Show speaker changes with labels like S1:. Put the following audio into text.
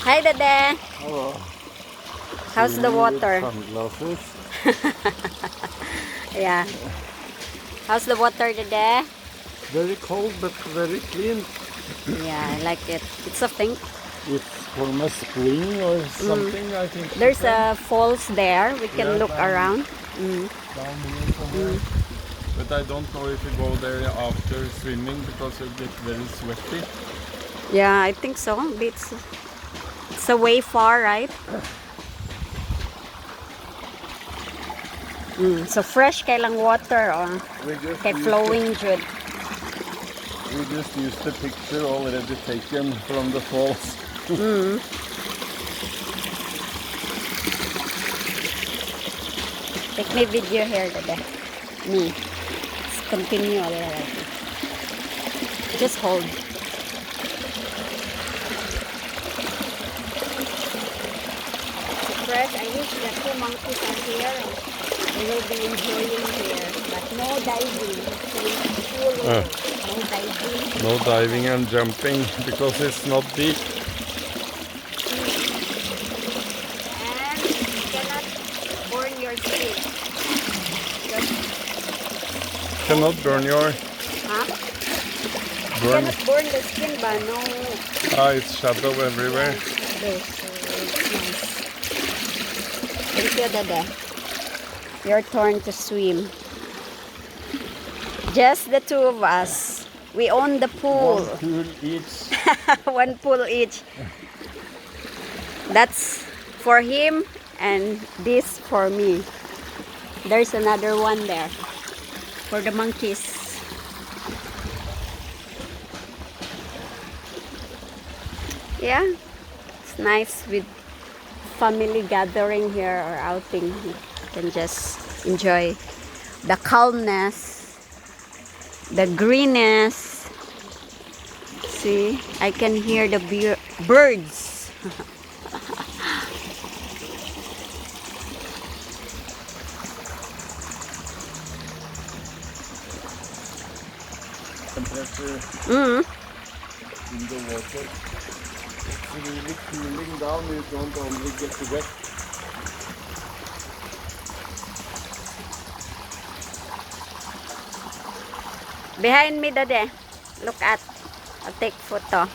S1: Hi, Dede.
S2: Hello.
S1: How's the water?
S2: Sunglasses.
S1: Yeah. How's the water, Dede?
S2: Very cold but very clean.
S1: Yeah, I like it. It's a thing.
S2: It's from a spring or something, I think.
S1: There's a falls there. We can
S2: Yeah,
S1: look around.
S2: down here somewhere. But I don't know if you go there after swimming because you get very sweaty.
S1: Yeah, I think so. It's a way far, right? So fresh kay lang water or kay flowing jud.
S2: We just used the picture already taken from the falls.
S1: Take me video here, Dede. Me. Let's continue a little. Just hold. Fresh. I wish the two monkeys are here. They will be enjoying here. But no diving. No diving.
S2: No diving and jumping because it's not deep.
S1: And you cannot burn your skin.
S2: Cannot burn your...
S1: Huh? You
S2: Burn.
S1: cannot burn the skin, but no.
S2: It's shadow everywhere.
S1: Shadow, so it's nice. Thank you, Dada. Your turn to swim. Just the two of us. We own the pool.
S2: One pool each.
S1: One pool each. That's for him and this for me. There's another one there for the monkeys. Yeah, it's nice with family gathering here or outing. You can just enjoy the calmness, the greenness. See, I can hear the birds.
S2: Temperature in the water. It's really cooling down. You don't only get wet.
S1: Behind me, Dade. Look at. I'll take photo.